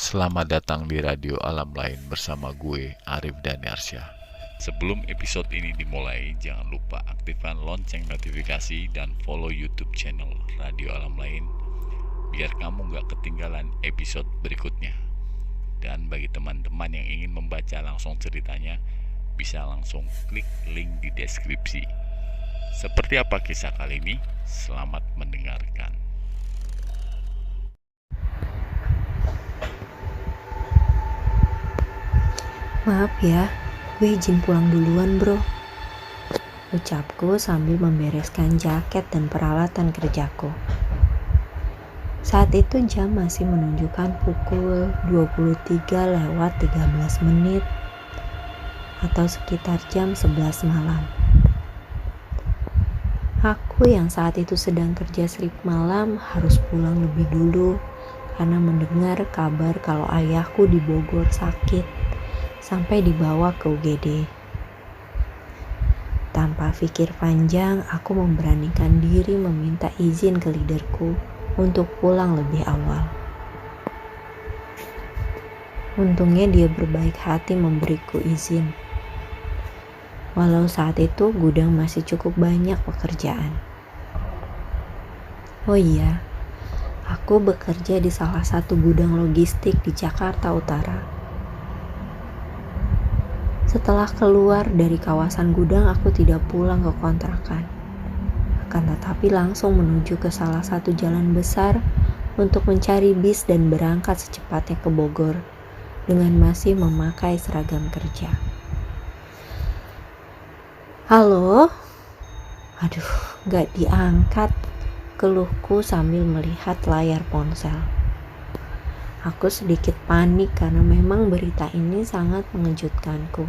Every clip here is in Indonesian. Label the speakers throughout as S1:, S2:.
S1: Selamat datang di Radio Alam Lain bersama gue, Arif Daniarsya. Sebelum episode ini dimulai, jangan lupa aktifkan lonceng notifikasi dan follow YouTube channel Radio Alam Lain biar kamu gak ketinggalan episode berikutnya. Dan bagi teman-teman yang ingin membaca langsung ceritanya, bisa langsung klik link di deskripsi. Seperti apa kisah kali ini? Selamat mendengarkan.
S2: Maaf ya, gue izin pulang duluan bro. Ucapku sambil membereskan jaket dan peralatan kerjaku. Saat itu jam masih menunjukkan pukul 23:13 atau sekitar jam 11 malam. Aku yang saat itu sedang kerja shift malam harus pulang lebih dulu karena mendengar kabar kalau ayahku di Bogor sakit sampai dibawa ke UGD. Tanpa pikir panjang, aku memberanikan diri meminta izin ke leaderku untuk pulang lebih awal. Untungnya dia berbaik hati memberiku izin. Walau saat itu gudang masih cukup banyak pekerjaan. Oh iya, aku bekerja di salah satu gudang logistik di Jakarta Utara. Setelah keluar dari kawasan gudang, aku tidak pulang ke kontrakan. Akan tetapi langsung menuju ke salah satu jalan besar untuk mencari bis dan berangkat secepatnya ke Bogor dengan masih memakai seragam kerja. Halo? Aduh, gak diangkat, keluhku sambil melihat layar ponsel. Aku sedikit panik karena memang berita ini sangat mengejutkanku.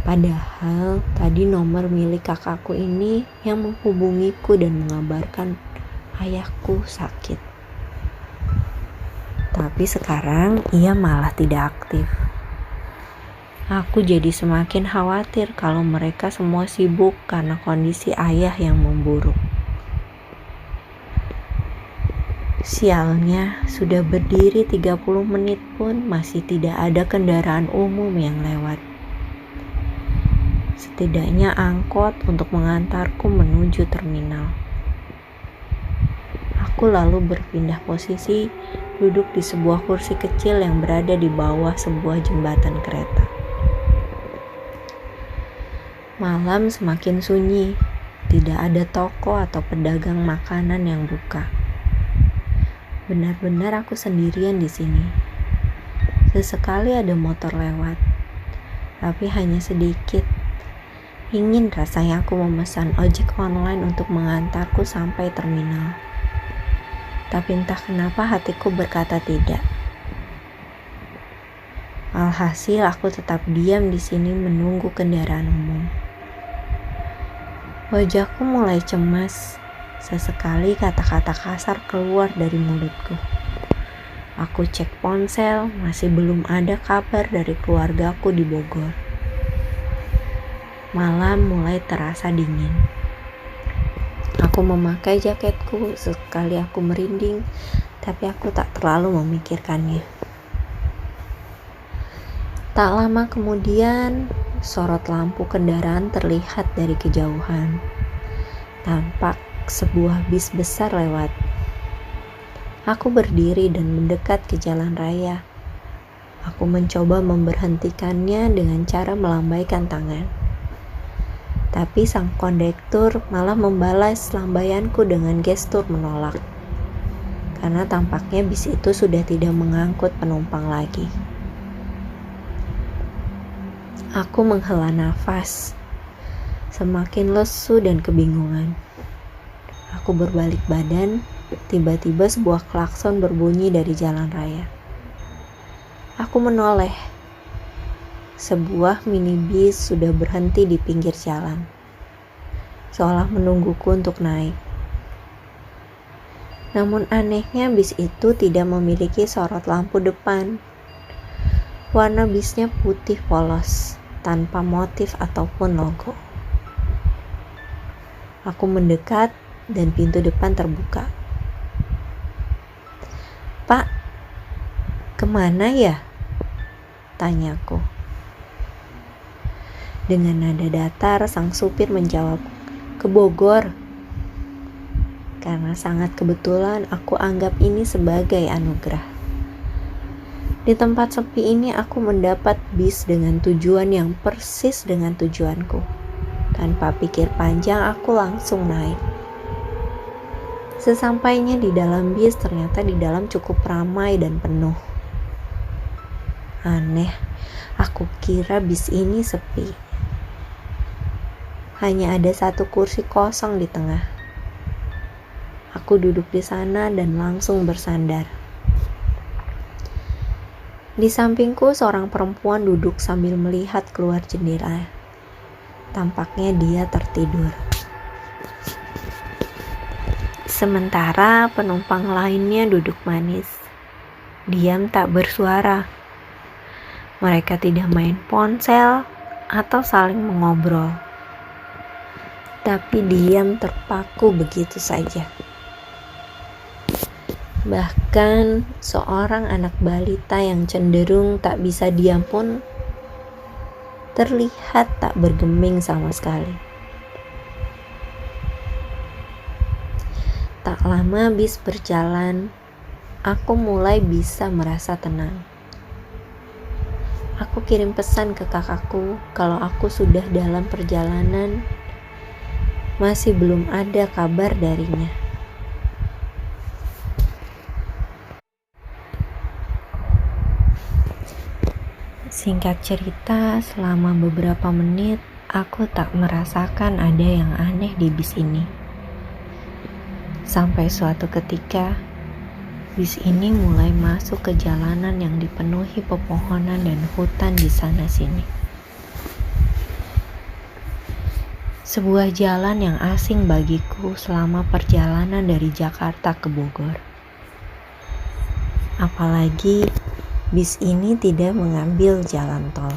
S2: Padahal tadi nomor milik kakakku ini yang menghubungiku dan mengabarkan ayahku sakit. Tapi sekarang ia malah tidak aktif. Aku jadi semakin khawatir kalau mereka semua sibuk karena kondisi ayah yang memburuk. Sialnya, sudah berdiri 30 menit pun masih tidak ada kendaraan umum yang lewat. Setidaknya angkot untuk mengantarku menuju terminal. Aku lalu berpindah posisi, duduk di sebuah kursi kecil yang berada di bawah sebuah jembatan kereta. Malam semakin sunyi, tidak ada toko atau pedagang makanan yang buka. Benar-benar aku sendirian di sini. Sesekali ada motor lewat, tapi hanya sedikit. Ingin rasanya aku memesan ojek online untuk mengantarku sampai terminal. Tapi entah kenapa hatiku berkata tidak. Alhasil aku tetap diam di sini menunggu kendaraan umum. Wajahku mulai cemas. Sesekali kata-kata kasar keluar dari mulutku. Aku cek ponsel, masih belum ada kabar dari keluargaku di Bogor. Malam mulai terasa dingin. Aku memakai jaketku, sekali aku merinding, tapi aku tak terlalu memikirkannya. Tak lama kemudian, sorot lampu kendaraan terlihat dari kejauhan. Tampak sebuah bis besar lewat. Aku berdiri dan mendekat ke jalan raya. Aku mencoba memberhentikannya dengan cara melambaikan tangan. Tapi sang kondektur malah membalas lambaianku dengan gestur menolak. Karena tampaknya bis itu sudah tidak mengangkut penumpang lagi. Aku menghela nafas, semakin lesu dan kebingungan. Aku berbalik badan, tiba-tiba sebuah klakson berbunyi dari jalan raya. Aku menoleh. Sebuah minibus sudah berhenti di pinggir jalan, seolah menungguku untuk naik. Namun anehnya bis itu tidak memiliki sorot lampu depan. Warna bisnya putih polos, tanpa motif ataupun logo. Aku mendekat dan pintu depan terbuka. "Pak," "Kemana ya?" tanyaku. Dengan nada datar, sang supir menjawab, "Ke Bogor." Karena sangat kebetulan, aku anggap ini sebagai anugerah. Di tempat sepi ini, aku mendapat bis dengan tujuan yang persis dengan tujuanku. Tanpa pikir panjang, aku langsung naik. Sesampainya di dalam bis, ternyata di dalam cukup ramai dan penuh. Aneh, aku kira bis ini sepi. Hanya ada satu kursi kosong di tengah. Aku duduk di sana dan langsung bersandar. Di sampingku seorang perempuan duduk sambil melihat keluar jendela. Tampaknya dia tertidur. Sementara penumpang lainnya duduk manis, diam tak bersuara. Mereka tidak main ponsel atau saling mengobrol, tapi diam terpaku begitu saja. Bahkan seorang anak balita yang cenderung tak bisa diam pun terlihat tak bergeming sama sekali. Tak lama bis berjalan, aku mulai bisa merasa tenang. Aku kirim pesan ke kakakku kalau aku sudah dalam perjalanan. Masih belum ada kabar darinya. Singkat cerita, selama beberapa menit aku tak merasakan ada yang aneh di bis ini. Sampai suatu ketika, bis ini mulai masuk ke jalanan yang dipenuhi pepohonan dan hutan di sana-sini. Sebuah jalan yang asing bagiku selama perjalanan dari Jakarta ke Bogor. Apalagi bis ini tidak mengambil jalan tol.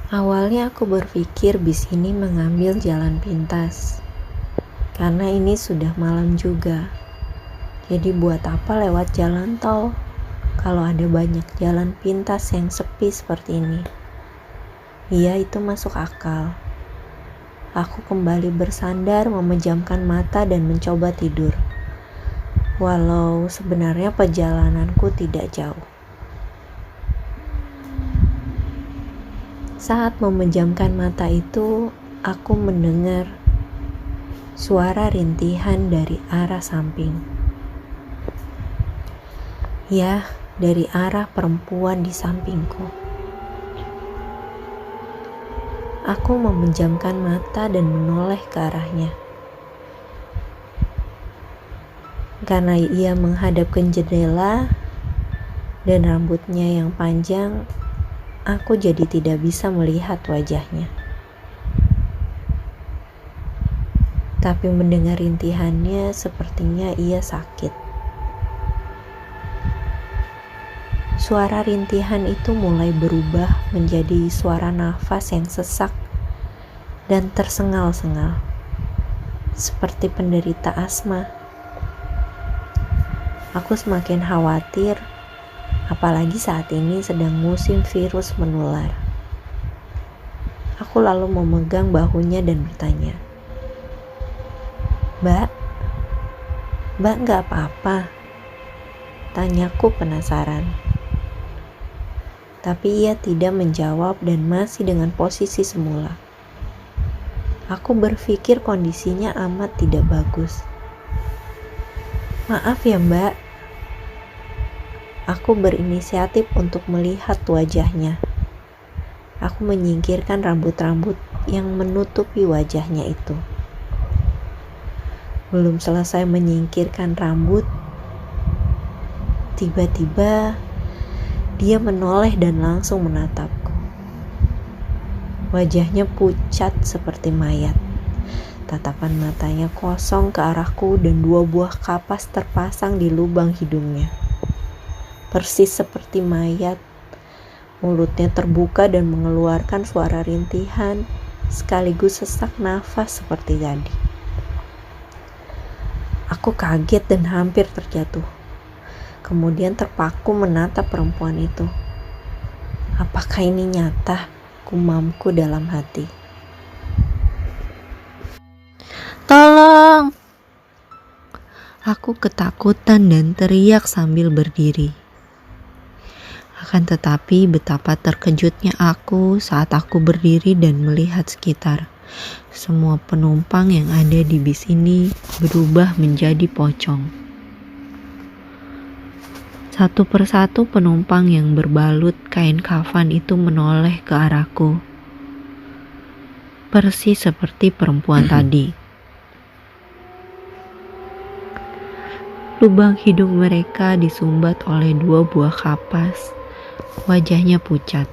S2: Awalnya aku berpikir bis ini mengambil jalan pintas, karena ini sudah malam juga. Jadi buat apa lewat jalan tol kalau ada banyak jalan pintas yang sepi seperti ini? Iya, itu masuk akal. Aku kembali bersandar, memejamkan mata dan mencoba tidur. Walau sebenarnya perjalananku tidak jauh. Saat memejamkan mata itu, aku mendengar suara rintihan dari arah samping. Ya, dari arah perempuan di sampingku. Aku memejamkan mata dan menoleh ke arahnya. Karena ia menghadap ke jendela dan rambutnya yang panjang, aku jadi tidak bisa melihat wajahnya. Tapi mendengar rintihannya, sepertinya ia sakit. Suara rintihan itu mulai berubah menjadi suara nafas yang sesak dan tersengal-sengal, seperti penderita asma. Aku semakin khawatir, apalagi saat ini sedang musim virus menular. Aku lalu memegang bahunya dan bertanya, Mbak nggak apa-apa?" Tanyaku penasaran. Tapi ia tidak menjawab dan masih dengan posisi semula. Aku berpikir kondisinya amat tidak bagus. "Maaf ya Mbak." Aku berinisiatif untuk melihat wajahnya. Aku menyingkirkan rambut-rambut yang menutupi wajahnya itu. Belum selesai menyingkirkan rambut, tiba-tiba dia menoleh dan langsung menatapku. Wajahnya pucat seperti mayat. Tatapan matanya kosong ke arahku dan 2 buah kapas terpasang di lubang hidungnya. Persis seperti mayat, mulutnya terbuka dan mengeluarkan suara rintihan sekaligus sesak nafas seperti tadi. Aku kaget dan hampir terjatuh. Kemudian terpaku menatap perempuan itu. Apakah ini nyata? Gumamku dalam hati. Tolong! Aku ketakutan dan teriak sambil berdiri. Akan tetapi betapa terkejutnya aku saat aku berdiri dan melihat sekitar. Semua penumpang yang ada di bis ini berubah menjadi pocong. Satu persatu penumpang yang berbalut kain kafan itu menoleh ke arahku. Persis seperti perempuan tadi. Lubang hidung mereka disumbat oleh 2 buah kapas. Wajahnya pucat.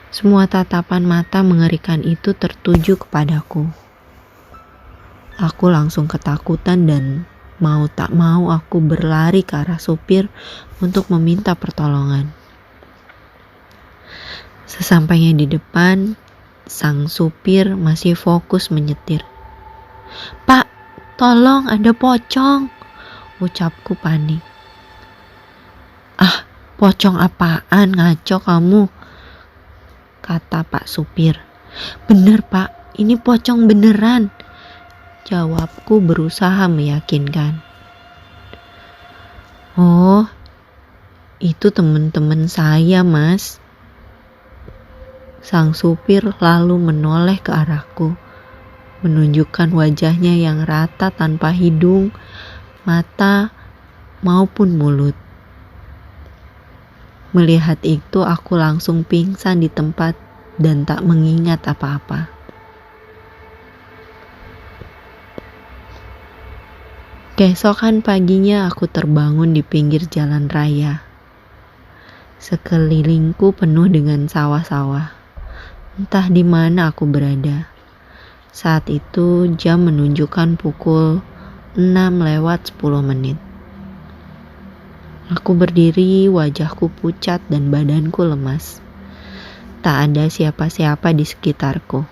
S2: Semua tatapan mata mengerikan itu tertuju kepadaku. Aku langsung ketakutan dan mau tak mau aku berlari ke arah supir untuk meminta pertolongan. Sesampainya di depan, sang supir masih fokus menyetir. "Pak, tolong, ada pocong," ucapku panik. "Ah, pocong apaan, ngaco kamu," kata Pak supir. "Bener Pak, ini pocong beneran," jawabku berusaha meyakinkan. "Oh, itu teman-teman saya Mas." Sang supir lalu menoleh ke arahku, menunjukkan wajahnya yang rata tanpa hidung, mata, maupun mulut. Melihat itu aku langsung pingsan di tempat dan tak mengingat apa-apa. Keesokan paginya aku terbangun di pinggir jalan raya. Sekelilingku penuh dengan sawah-sawah. Entah di mana aku berada. Saat itu jam menunjukkan pukul 6:10. Aku berdiri, wajahku pucat dan badanku lemas. Tak ada siapa-siapa di sekitarku.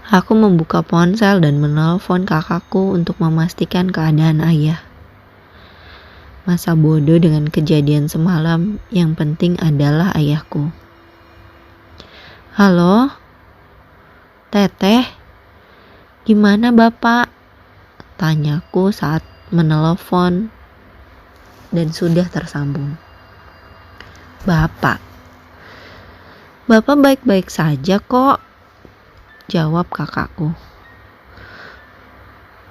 S2: Aku membuka ponsel dan menelpon kakakku untuk memastikan keadaan ayah. Masa bodoh dengan kejadian semalam, yang penting adalah ayahku. "Halo? Teteh? Gimana Bapak?" tanyaku saat menelpon dan sudah tersambung. Bapak baik-baik saja kok," jawab kakakku.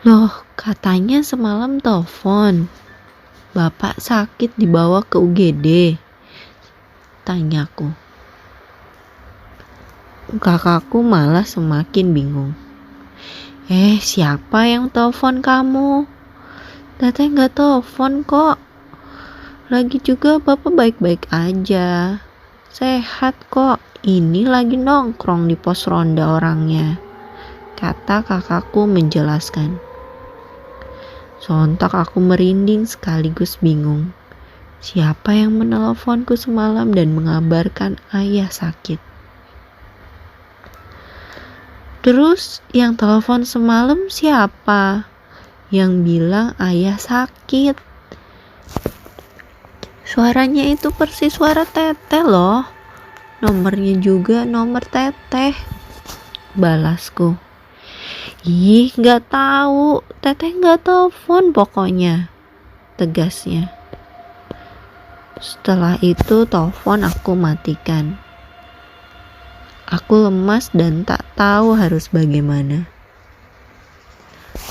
S2: "Loh, katanya semalam telepon. Bapak sakit dibawa ke UGD," tanyaku. Kakakku malah semakin bingung. Siapa yang telepon kamu? Teteh gak telepon kok. Lagi juga Bapak baik-baik aja. Sehat kok. Ini lagi nongkrong di pos ronda orangnya," kata kakakku menjelaskan. Sontak aku merinding sekaligus bingung. Siapa yang meneleponku semalam dan mengabarkan ayah sakit? Terus yang telepon semalam siapa? Yang bilang ayah sakit. Suaranya itu persis suara Teteh loh. Nomornya juga nomor Teteh, balasku. Ih, gak tahu. Teteh gak telepon pokoknya, tegasnya. Setelah itu telepon aku matikan. Aku lemas dan tak tahu harus bagaimana.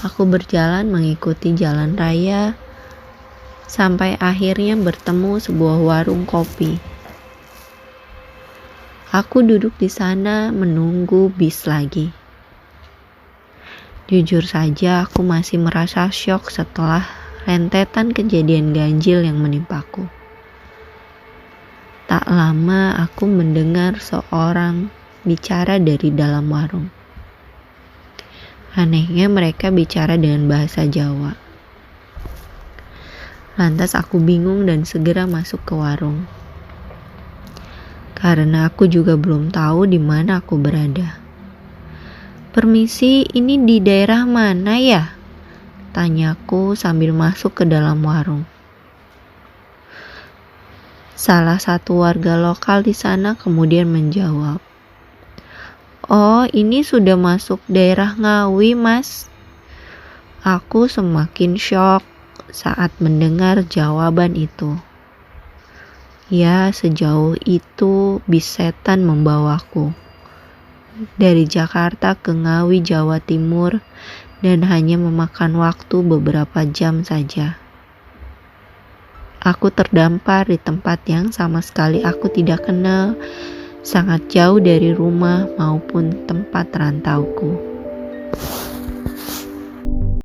S2: Aku berjalan mengikuti jalan raya sampai akhirnya bertemu sebuah warung kopi. Aku duduk di sana menunggu bis lagi. Jujur saja aku masih merasa syok setelah rentetan kejadian ganjil yang menimpaku. Tak lama aku mendengar seorang bicara dari dalam warung. Anehnya mereka bicara dengan bahasa Jawa. Lantas aku bingung dan segera masuk ke warung. Karena aku juga belum tahu di mana aku berada. Permisi, ini di daerah mana ya? Tanyaku sambil masuk ke dalam warung. Salah satu warga lokal di sana kemudian menjawab, "Oh, ini sudah masuk daerah Ngawi, Mas." Aku semakin syok saat mendengar jawaban itu. Ya, sejauh itu bis setan membawaku. Dari Jakarta ke Ngawi, Jawa Timur, dan hanya memakan waktu beberapa jam saja. Aku terdampar di tempat yang sama sekali aku tidak kenal, sangat jauh dari rumah maupun tempat rantauku.